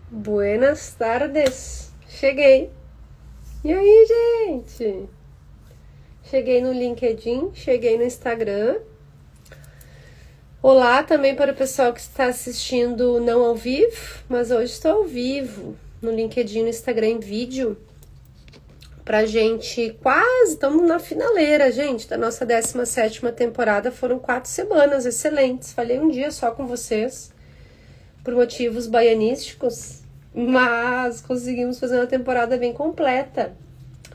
Buenas tardes. Cheguei. E aí, gente? Cheguei no LinkedIn, cheguei no Instagram. Olá também para o pessoal que está assistindo não ao vivo, mas hoje estou ao vivo no LinkedIn, no Instagram em vídeo. Pra gente estamos na finaleira, gente, da nossa 17ª temporada. Foram 4 semanas excelentes. Falei um dia só com vocês, por motivos baianísticos, mas conseguimos fazer uma temporada bem completa.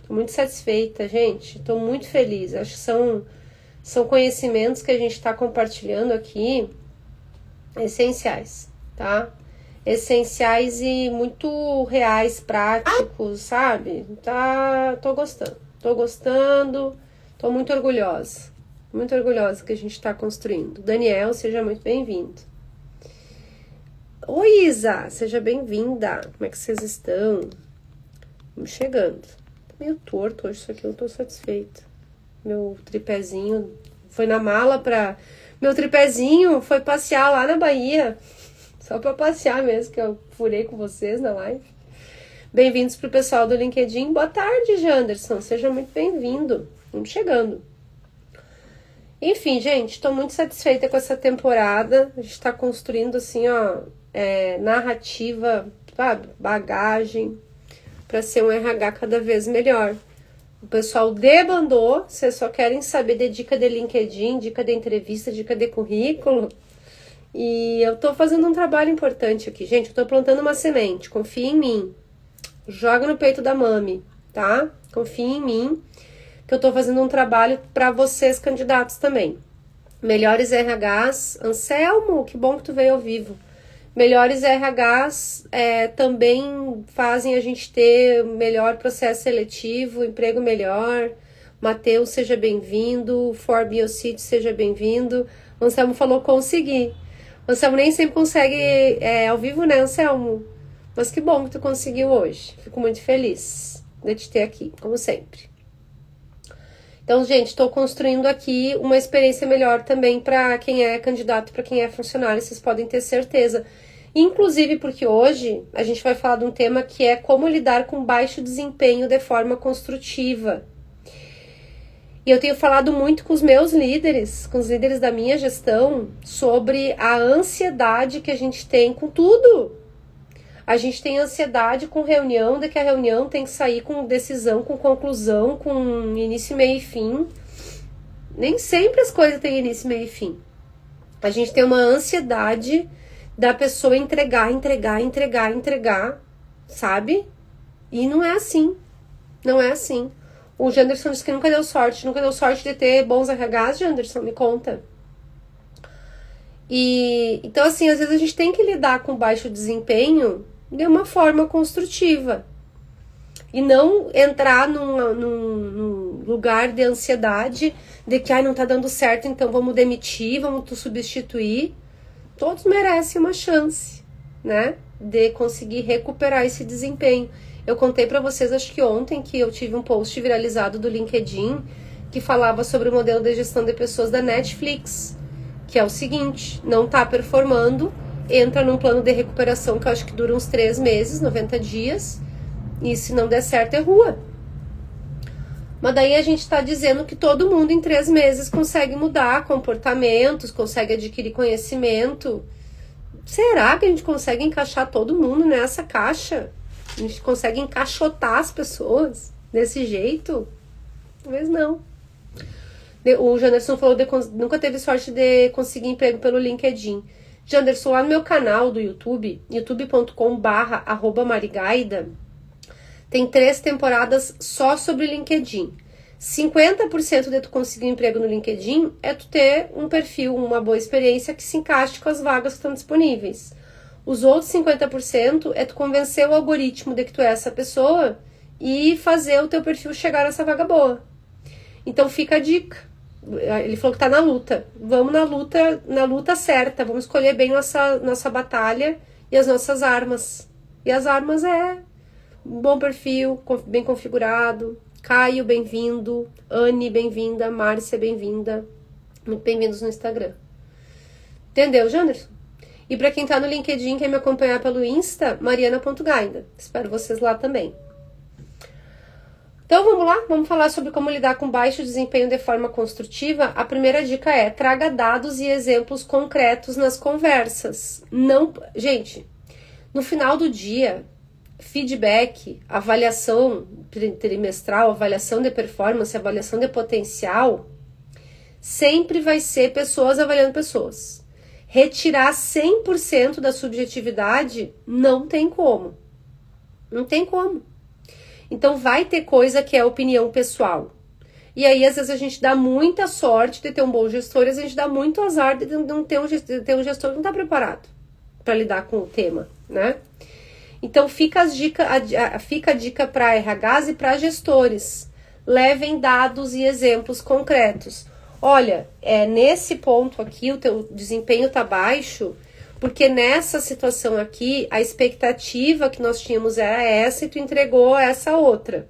Tô muito satisfeita, gente. Tô muito feliz. Acho que são conhecimentos que a gente está compartilhando aqui essenciais, tá? Essenciais e muito reais, práticos, sabe? Tô gostando, tô muito orgulhosa que a gente está construindo. Daniel, seja muito bem-vindo. Oi, Isa, seja bem-vinda. Como é que vocês estão? Vamos chegando. Tá meio torto hoje isso aqui, eu não tô satisfeita. Meu tripézinho foi na mala pra... Meu tripézinho foi passear lá na Bahia. Só pra passear mesmo, que eu furei com vocês na live. Bem-vindos pro pessoal do LinkedIn. Boa tarde, Janderson. Seja muito bem-vindo. Vamos chegando. Enfim, gente, tô muito satisfeita com essa temporada. A gente tá construindo, assim, narrativa, sabe? Bagagem, pra ser um RH cada vez melhor. O pessoal debandou, vocês só querem saber de dica de LinkedIn, dica de entrevista, dica de currículo. E eu tô fazendo um trabalho importante aqui, gente. Eu tô plantando uma semente, confia em mim. Joga no peito da mami, tá? Confia em mim, que eu tô fazendo um trabalho pra vocês, candidatos, também. Melhores RHs, Anselmo, que bom que tu veio ao vivo. Melhores RHs também fazem a gente ter melhor processo seletivo, emprego melhor. Matheus, seja bem-vindo. For Biocity, seja bem-vindo. O Anselmo falou consegui. O Anselmo nem sempre consegue ao vivo, né, Anselmo? Mas que bom que tu conseguiu hoje. Fico muito feliz de te ter aqui, como sempre. Então, gente, estou construindo aqui uma experiência melhor também para quem é candidato, para quem é funcionário, vocês podem ter certeza. Inclusive porque hoje a gente vai falar de um tema que é como lidar com baixo desempenho de forma construtiva. E eu tenho falado muito com os meus líderes, com os líderes da minha gestão, sobre a ansiedade que a gente tem com tudo. A gente tem ansiedade com reunião, de que a reunião tem que sair com decisão, com conclusão, com início, meio e fim. Nem sempre as coisas têm início, meio e fim. A gente tem uma ansiedade da pessoa entregar, sabe? E não é assim. Não é assim. O Janderson disse que nunca deu sorte de ter bons RHs, Janderson, me conta. Então, assim, às vezes a gente tem que lidar com baixo desempenho de uma forma construtiva. E não entrar num lugar de ansiedade, de que não tá dando certo, então vamos demitir, vamos substituir. Todos merecem uma chance, né? De conseguir recuperar esse desempenho. Eu contei pra vocês, acho que ontem, que eu tive um post viralizado do LinkedIn que falava sobre o modelo de gestão de pessoas da Netflix, que é o seguinte: não tá performando, entra num plano de recuperação que eu acho que dura uns 3 meses, 90 dias, e se não der certo é rua. Mas daí a gente tá dizendo que todo mundo em 3 meses consegue mudar comportamentos, consegue adquirir conhecimento. Será que a gente consegue encaixar todo mundo nessa caixa? A gente consegue encaixotar as pessoas desse jeito? Talvez não. O Janderson falou que nunca teve sorte de conseguir emprego pelo LinkedIn. Janderson, lá no meu canal do YouTube, youtube.com/marigaida, tem 3 temporadas só sobre LinkedIn. 50% de tu conseguir um emprego no LinkedIn é tu ter um perfil, uma boa experiência que se encaixe com as vagas que estão disponíveis. Os outros 50% é tu convencer o algoritmo de que tu é essa pessoa e fazer o teu perfil chegar nessa vaga boa. Então fica a dica. Ele falou que tá na luta. Vamos na luta certa. Vamos escolher bem nossa batalha e as nossas armas. E as armas é um bom perfil, bem configurado. Caio, bem-vindo. Anne, bem-vinda. Márcia, bem-vinda. Muito bem-vindos no Instagram. Entendeu, Janderson? E para quem tá no LinkedIn, quer me acompanhar pelo Insta, mariana.gaida. Espero vocês lá também. Então vamos lá, vamos falar sobre como lidar com baixo desempenho de forma construtiva. A primeira dica é: traga dados e exemplos concretos nas conversas. Não, gente, no final do dia, feedback, avaliação trimestral, avaliação de performance, avaliação de potencial, sempre vai ser pessoas avaliando pessoas. Retirar 100% da subjetividade não tem como. Não tem como. Então vai ter coisa que é opinião pessoal. E aí, às vezes, a gente dá muita sorte de ter um bom gestor, e às vezes a gente dá muito azar de não ter um gestor que não está preparado para lidar com o tema, né? Então fica a dica para RHs e para gestores. Levem dados e exemplos concretos. Olha, nesse ponto aqui o teu desempenho está baixo, porque nessa situação aqui, a expectativa que nós tínhamos era essa e tu entregou essa outra.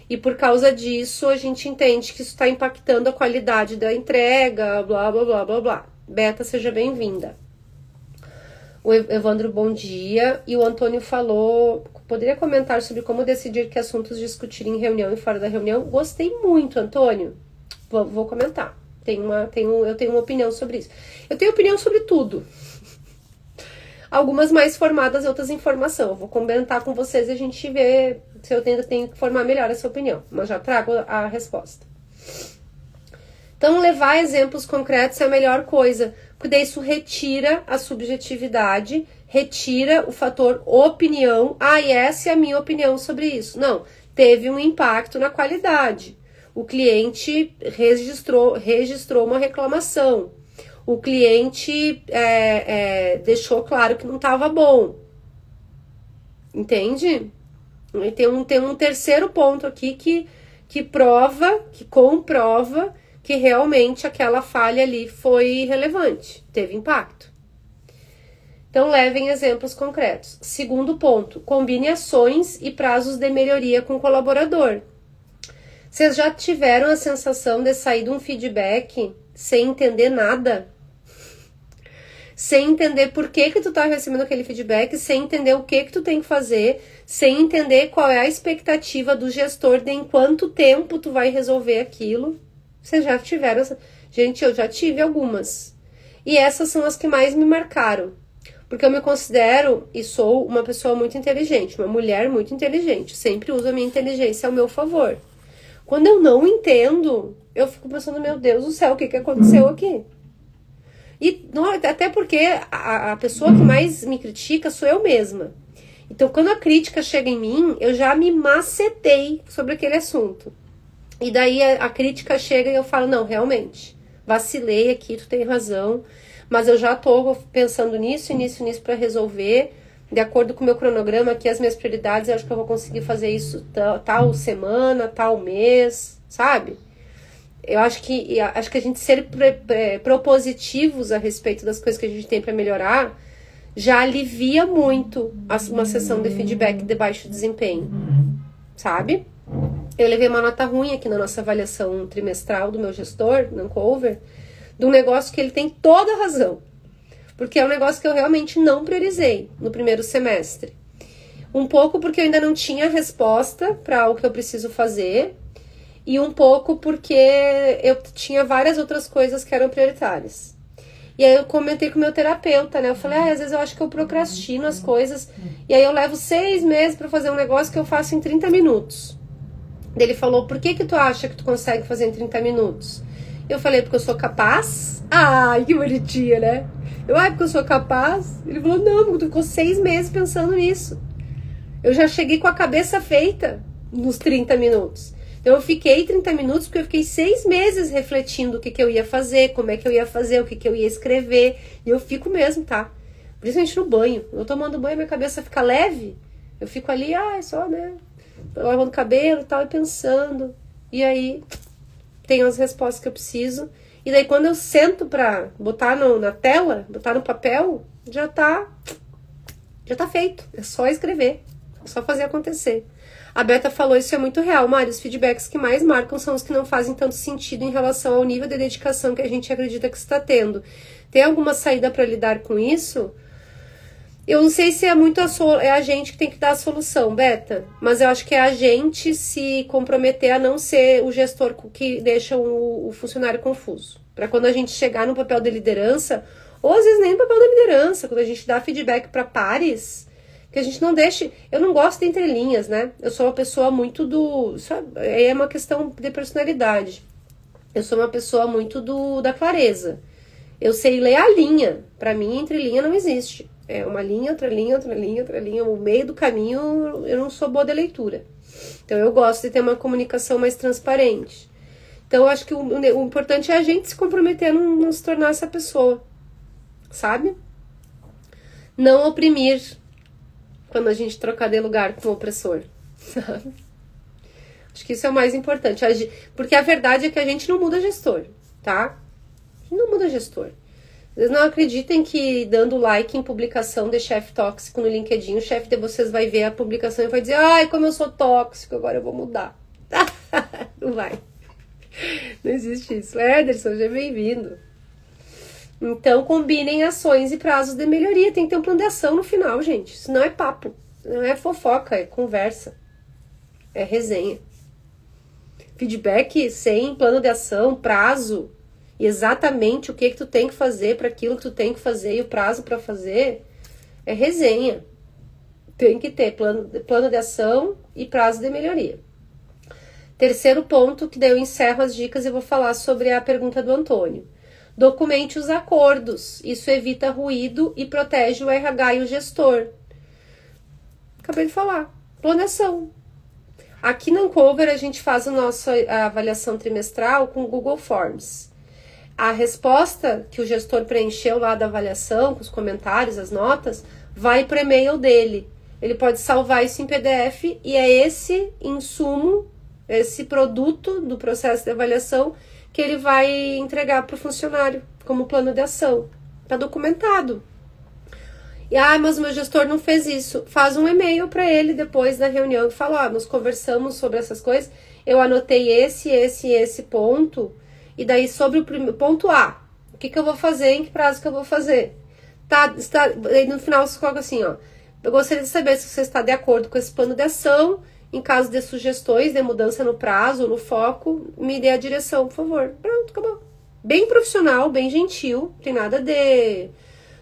E por causa disso, a gente entende que isso está impactando a qualidade da entrega, blá, blá, blá, blá, blá. Beta, seja bem-vinda. O Evandro, bom dia. E o Antônio falou, poderia comentar sobre como decidir que assuntos discutir em reunião e fora da reunião? Gostei muito, Antônio. Vou comentar. Eu tenho uma opinião sobre isso. Eu tenho opinião sobre tudo. Algumas mais formadas, outras em formação. Eu vou comentar com vocês e a gente vê se eu ainda tenho que formar melhor essa opinião. Mas já trago a resposta. Então, levar exemplos concretos é a melhor coisa. Porque isso retira a subjetividade, retira o fator opinião. Ah, e essa é a minha opinião sobre isso. Não, teve um impacto na qualidade. O cliente registrou uma reclamação. O cliente deixou claro que não estava bom. Entende? E tem um terceiro ponto aqui que comprova que realmente aquela falha ali foi relevante, teve impacto. Então, levem exemplos concretos. Segundo ponto, combine ações e prazos de melhoria com o colaborador. Vocês já tiveram a sensação de sair de um feedback sem entender nada? Sem entender por que tu tá recebendo aquele feedback, sem entender o que tu tem que fazer, sem entender qual é a expectativa do gestor de em quanto tempo tu vai resolver aquilo. Vocês já tiveram? Gente, eu já tive algumas. E essas são as que mais me marcaram. Porque eu me considero e sou uma pessoa muito inteligente, uma mulher muito inteligente. Sempre uso a minha inteligência ao meu favor. Quando eu não entendo, eu fico pensando, meu Deus do céu, o que aconteceu aqui? E não, até porque a pessoa que mais me critica sou eu mesma. Então, quando a crítica chega em mim, eu já me macetei sobre aquele assunto. E daí a crítica chega e eu falo, não, realmente, vacilei aqui, tu tem razão, mas eu já tô pensando nisso para resolver, de acordo com o meu cronograma aqui, as minhas prioridades, eu acho que eu vou conseguir fazer isso tal semana, tal mês, sabe? Eu acho que a gente ser propositivos a respeito das coisas que a gente tem para melhorar já alivia muito uma sessão de feedback de baixo desempenho, sabe? Eu levei uma nota ruim aqui na nossa avaliação trimestral do meu gestor, no Cover, de um negócio que ele tem toda a razão, porque é um negócio que eu realmente não priorizei no primeiro semestre. Um pouco porque eu ainda não tinha resposta para o que eu preciso fazer, e um pouco porque eu tinha várias outras coisas que eram prioritárias. E aí eu comentei com o meu terapeuta, né? Eu falei, às vezes eu acho que eu procrastino as coisas, e aí eu levo 6 meses para fazer um negócio que eu faço em 30 minutos. Ele falou, por que tu acha que tu consegue fazer em 30 minutos? Eu falei, porque eu sou capaz. Ai, que bonitinha, né? Porque eu sou capaz. Ele falou, não, porque tu ficou 6 meses pensando nisso. Eu já cheguei com a cabeça feita nos 30 minutos. Então eu fiquei 30 minutos porque eu fiquei 6 meses refletindo o que eu ia fazer, como é que eu ia fazer, o que eu ia escrever. E eu fico mesmo, tá? Principalmente no banho. Eu tomando banho, minha cabeça fica leve. Eu fico ali, só, né? Lavando o cabelo e tal, e pensando. E aí, tenho as respostas que eu preciso. E daí, quando eu sento pra botar na tela, botar no papel, já tá feito. É só escrever. É só fazer acontecer. A Beta falou, isso é muito real, Mari. Os feedbacks que mais marcam são os que não fazem tanto sentido em relação ao nível de dedicação que a gente acredita que está tendo. Tem alguma saída para lidar com isso? Eu não sei se é muito é a gente que tem que dar a solução, Beta, mas eu acho que é a gente se comprometer a não ser o gestor que deixa o funcionário confuso. Para quando a gente chegar no papel de liderança, ou às vezes nem no papel da liderança, quando a gente dá feedback para pares, que a gente não deixe... Eu não gosto de entrelinhas, né? Eu sou uma pessoa muito do... É uma questão de personalidade. Eu sou uma pessoa muito da clareza. Eu sei ler a linha. Para mim, entrelinha não existe. É uma linha, outra linha, outra linha, outra linha. O meio do caminho, eu não sou boa de leitura. Então, eu gosto de ter uma comunicação mais transparente. Então, eu acho que o importante é a gente se comprometer a não se tornar essa pessoa. Sabe? Não oprimir quando a gente trocar de lugar com o opressor. Sabe? Acho que isso é o mais importante. Porque a verdade é que a gente não muda gestor, tá? A gente não muda gestor. Vocês não acreditem que dando like em publicação de chefe tóxico no LinkedIn, o chefe de vocês vai ver a publicação e vai dizer: ai, como eu sou tóxico, agora eu vou mudar. Não vai. Não existe isso. Ederson, seja bem-vindo. Então, combinem ações e prazos de melhoria. Tem que ter um plano de ação no final, gente. Isso não é papo. Não é fofoca, é conversa. É resenha. Feedback sem plano de ação, prazo. E exatamente o que tu tem que fazer para aquilo que tu tem que fazer e o prazo para fazer é resenha. Tem que ter plano de ação e prazo de melhoria. Terceiro ponto, que daí eu encerro as dicas e vou falar sobre a pergunta do Antônio. Documente os acordos. Isso evita ruído e protege o RH e o gestor. Acabei de falar. Plano de ação. Aqui na Uncover a gente faz a avaliação trimestral com o Google Forms. A resposta que o gestor preencheu lá da avaliação, com os comentários, as notas, vai para o e-mail dele. Ele pode salvar isso em PDF e é esse insumo, esse produto do processo de avaliação que ele vai entregar para o funcionário como plano de ação. Está documentado. E, mas o meu gestor não fez isso. Faz um e-mail para ele depois da reunião e fala: nós conversamos sobre essas coisas, eu anotei esse ponto. E daí, sobre o ponto A, o que eu vou fazer, em que prazo que eu vou fazer? Aí no final você coloca assim, ó: eu gostaria de saber se você está de acordo com esse plano de ação. Em caso de sugestões de mudança no prazo, no foco, me dê a direção, por favor. Pronto, acabou. Bem profissional, bem gentil,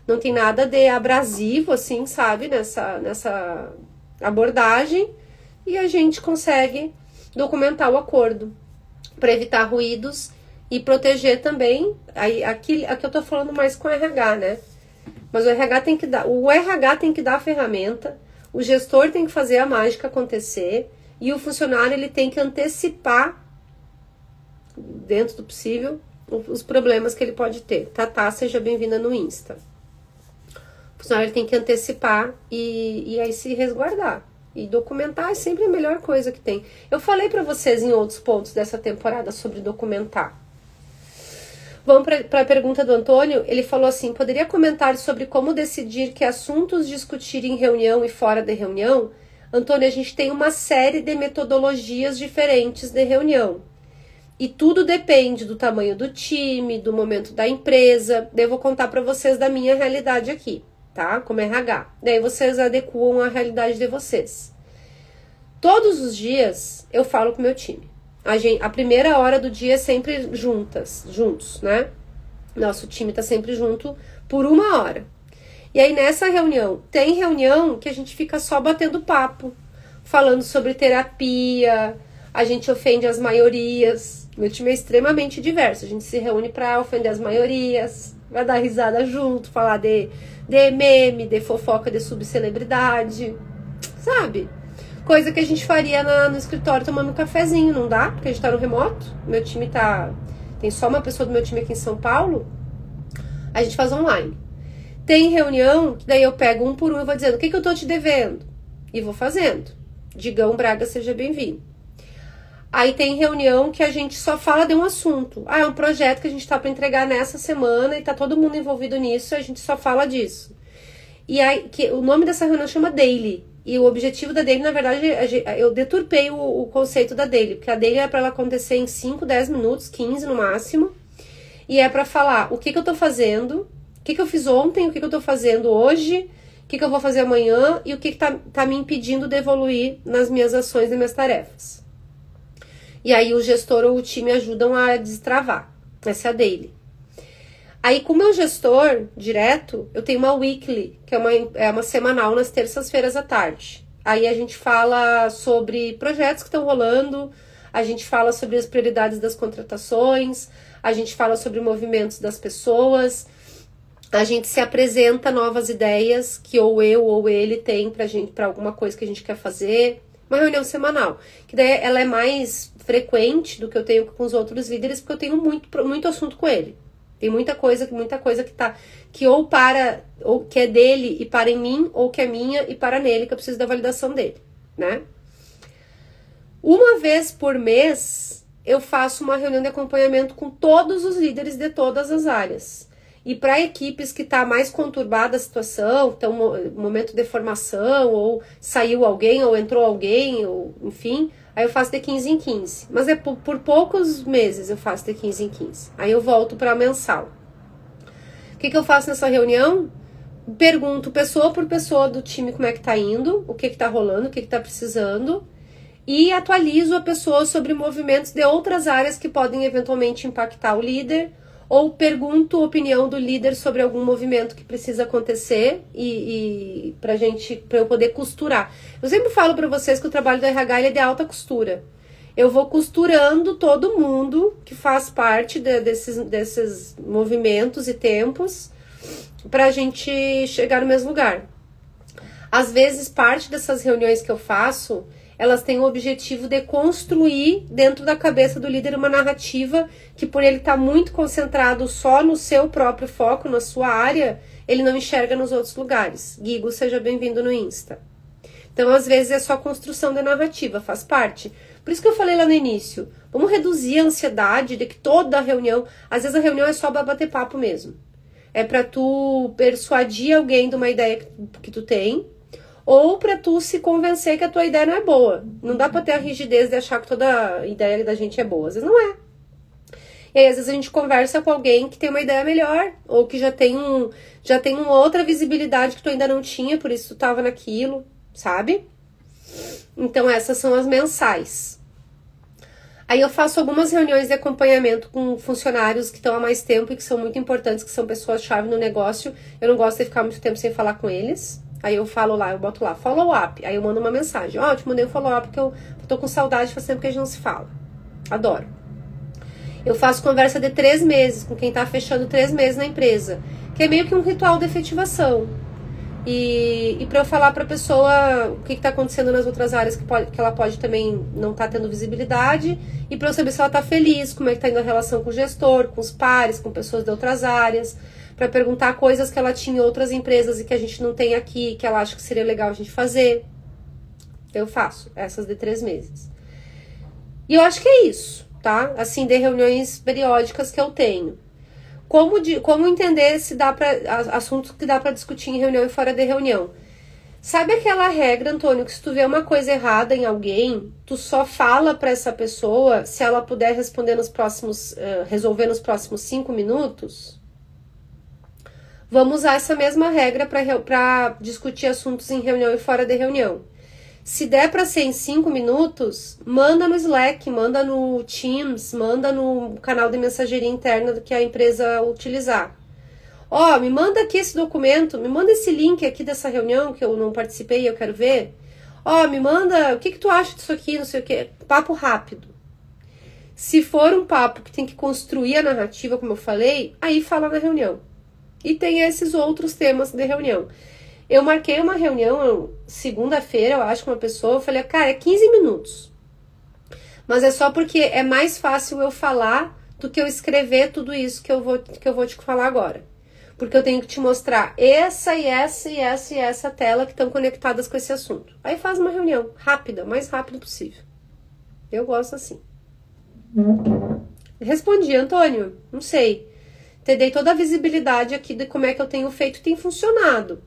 não tem nada de abrasivo, assim, sabe, nessa abordagem. E a gente consegue documentar o acordo para evitar ruídos e proteger também. Aqui eu tô falando mais com o RH, né? Mas o RH tem que dar a ferramenta, o gestor tem que fazer a mágica acontecer e o funcionário ele tem que antecipar, dentro do possível, os problemas que ele pode ter. Tatá, seja bem-vinda no Insta. O funcionário tem que antecipar e aí se resguardar. E documentar é sempre a melhor coisa que tem. Eu falei para vocês em outros pontos dessa temporada sobre documentar. Vamos para a pergunta do Antônio. Ele falou assim: poderia comentar sobre como decidir que assuntos discutir em reunião e fora de reunião? Antônio, a gente tem uma série de metodologias diferentes de reunião. E tudo depende do tamanho do time, do momento da empresa. Daí eu vou contar para vocês da minha realidade aqui, tá? Como RH. Daí vocês adequam a realidade de vocês. Todos os dias eu falo com o meu time. A primeira hora do dia é sempre juntos, né? Nosso time tá sempre junto por 1 hora. E aí nessa reunião, tem reunião que a gente fica só batendo papo, falando sobre terapia, a gente ofende as maiorias. Meu time é extremamente diverso, a gente se reúne pra ofender as maiorias, vai dar risada junto, falar de meme, de fofoca de subcelebridade, sabe? Coisa que a gente faria no escritório tomando um cafezinho, não dá? Porque a gente tá no remoto. Meu time tem só uma pessoa do meu time aqui em São Paulo. A gente faz online. Tem reunião que daí eu pego um por um e vou dizendo: o que eu tô te devendo? E vou fazendo. Digão Braga, seja bem-vindo. Aí tem reunião que a gente só fala de um assunto. É um projeto que a gente tá para entregar nessa semana e tá todo mundo envolvido nisso e a gente só fala disso. E aí, o nome dessa reunião chama Daily. E o objetivo da daily, na verdade, eu deturpei o conceito da daily, porque a daily é para ela acontecer em 5, 10 minutos, 15 no máximo, e é para falar o que eu tô fazendo, o que eu fiz ontem, o que eu tô fazendo hoje, o que eu vou fazer amanhã e o que tá me impedindo de evoluir nas minhas ações e minhas tarefas. E aí o gestor ou o time ajudam a destravar. Essa é a daily. Aí com o meu gestor direto, eu tenho uma weekly, que é uma semanal nas terças-feiras à tarde. Aí a gente fala sobre projetos que estão rolando, a gente fala sobre as prioridades das contratações, a gente fala sobre movimentos das pessoas, a gente se apresenta novas ideias que ou eu ou ele tem para alguma coisa que a gente quer fazer. Uma reunião semanal, que daí ela é mais frequente do que eu tenho com os outros líderes, porque eu tenho muito assunto com ele. Tem muita coisa que ou que é dele e para em mim, ou que é minha e para nele, que eu preciso da validação dele, né? Uma vez por mês, eu faço uma reunião de acompanhamento com todos os líderes de todas as áreas. E para equipes que está mais conturbada a situação, então momento de formação, ou saiu alguém, ou entrou alguém, ou enfim, aí eu faço de 15 em 15. Mas é por poucos meses eu faço de 15 em 15. Aí eu volto para mensal. O que eu faço nessa reunião? Pergunto pessoa por pessoa do time como é que tá indo, o que tá rolando, o que tá precisando, e atualizo a pessoa sobre movimentos de outras áreas que podem eventualmente impactar o líder, ou pergunto a opinião do líder sobre algum movimento que precisa acontecer e para eu poder costurar. Eu sempre falo para vocês que o trabalho do RH ele é de alta costura. Eu vou costurando todo mundo que faz parte desses movimentos e tempos para a gente chegar no mesmo lugar. Às vezes, parte dessas reuniões que eu faço, elas têm o objetivo de construir dentro da cabeça do líder uma narrativa que, por ele estar muito concentrado só no seu próprio foco, na sua área, ele não enxerga nos outros lugares. Guigo, seja bem-vindo no Insta. Então, às vezes, é só construção de narrativa, faz parte. Por isso que eu falei lá no início, vamos reduzir a ansiedade de que toda reunião, às vezes a reunião é só para bater papo mesmo. É para tu persuadir alguém de uma ideia que tu tem, ou para tu se convencer que a tua ideia não é boa. Não dá para ter a rigidez de achar que toda ideia da gente é boa. Às vezes não é. E aí, às vezes a gente conversa com alguém que tem uma ideia melhor, ou que já tem uma outra visibilidade que tu ainda não tinha, por isso tu tava naquilo, sabe? Então essas são as mensais. Aí eu faço algumas reuniões de acompanhamento com funcionários que estão há mais tempo e que são muito importantes, que são pessoas-chave no negócio. Eu não gosto de ficar muito tempo sem falar com eles. Aí eu falo lá, eu boto lá, follow-up. Aí eu mando uma mensagem. Ó, eu te mandei um follow-up porque eu tô com saudade, faz tempo que a gente não se fala. Adoro. Eu faço conversa de 3 meses com quem tá fechando 3 meses na empresa. Que é meio que um ritual de efetivação. E para eu falar pra pessoa o que tá acontecendo nas outras áreas que ela pode também não tá tendo visibilidade. E pra eu saber se ela tá feliz, como é que tá indo a relação com o gestor, com os pares, com pessoas de outras áreas. Para perguntar coisas que ela tinha em outras empresas e que a gente não tem aqui, que ela acha que seria legal a gente fazer. Eu faço essas de 3 meses. E eu acho que é isso, tá? Assim, de reuniões periódicas que eu tenho. Como entender se dá para assuntos que dá para discutir em reunião e fora de reunião. Sabe aquela regra, Antônio, que se tu vê uma coisa errada em alguém, tu só fala para essa pessoa se ela puder responder resolver nos próximos 5 minutos? Vamos usar essa mesma regra para discutir assuntos em reunião e fora de reunião. Se der para ser em 5 minutos, manda no Slack, manda no Teams, manda no canal de mensageria interna que a empresa utilizar. Ó, me manda aqui esse documento, me manda esse link aqui dessa reunião que eu não participei e eu quero ver. Ó, me manda, o que tu acha disso aqui, não sei o que. Papo rápido. Se for um papo que tem que construir a narrativa, como eu falei, aí fala na reunião. E tem esses outros temas de reunião. Eu marquei uma reunião segunda-feira, eu acho, com uma pessoa. Eu falei, cara, é 15 minutos. Mas é só porque é mais fácil eu falar do que eu escrever tudo isso que eu vou te falar agora. Porque eu tenho que te mostrar essa e essa e essa e essa tela que estão conectadas com esse assunto. Aí faz uma reunião rápida, mais rápido possível. Eu gosto assim. Respondi, Antônio, não sei. Te dei toda a visibilidade aqui de como é que eu tenho feito, tem funcionado.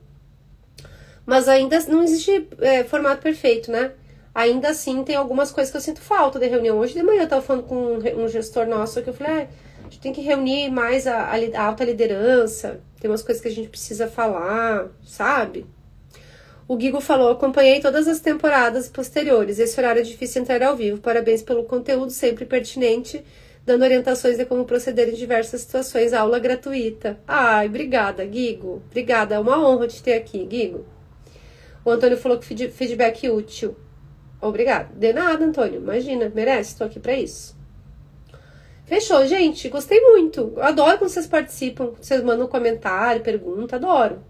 Mas ainda não existe formato perfeito, né? Ainda assim, tem algumas coisas que eu sinto falta de reunião. Hoje de manhã eu tava falando com um gestor nosso que eu falei, a gente tem que reunir mais a alta liderança, tem umas coisas que a gente precisa falar, sabe? O Guigo falou, acompanhei todas as temporadas posteriores. Esse horário é difícil entrar ao vivo. Parabéns pelo conteúdo, sempre pertinente, dando orientações de como proceder em diversas situações. Aula gratuita. Ai, obrigada, Guigo. Obrigada, é uma honra te ter aqui, Guigo. O Antônio falou que feedback útil. Obrigado. De nada, Antônio. Imagina, merece, estou aqui para isso. Fechou, gente. Gostei muito. Eu adoro quando vocês participam, vocês mandam comentário, pergunta, adoro.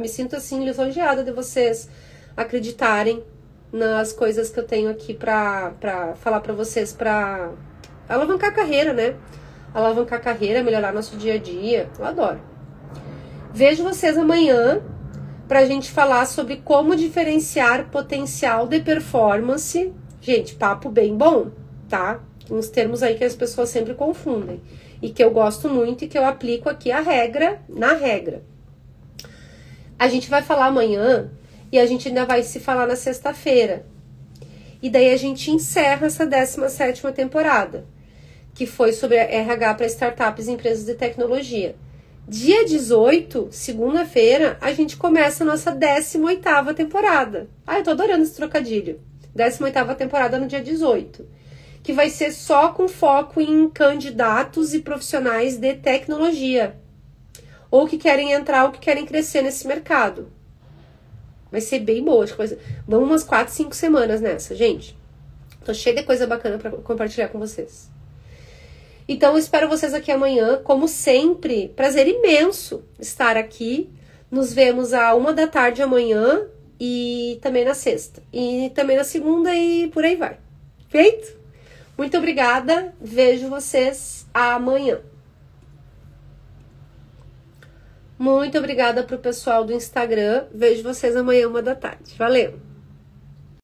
Me sinto assim lisonjeada de vocês acreditarem nas coisas que eu tenho aqui pra falar pra vocês, pra alavancar a carreira, né? Alavancar a carreira, melhorar nosso dia a dia. Eu adoro. Vejo vocês amanhã pra gente falar sobre como diferenciar potencial de performance. Gente, papo bem bom, tá? Uns termos aí que as pessoas sempre confundem. E que eu gosto muito e que eu aplico aqui a regra na regra. A gente vai falar amanhã e a gente ainda vai se falar na sexta-feira. E daí a gente encerra essa 17ª temporada, que foi sobre RH para startups e empresas de tecnologia. Dia 18, segunda-feira, a gente começa a nossa 18ª temporada. Ah, eu tô adorando esse trocadilho. 18ª temporada no dia 18. Que vai ser só com foco em candidatos e profissionais de tecnologia. Ou que querem entrar ou que querem crescer nesse mercado. Vai ser bem boa. Vamos umas 4, 5 semanas nessa, gente. Tô cheia de coisa bacana para compartilhar com vocês. Então, eu espero vocês aqui amanhã. Como sempre, prazer imenso estar aqui. Nos vemos à 1 da tarde amanhã e também na sexta. E também na segunda e por aí vai. Feito? Muito obrigada. Vejo vocês amanhã. Muito obrigada pro pessoal do Instagram. Vejo vocês amanhã 1 da tarde. Valeu!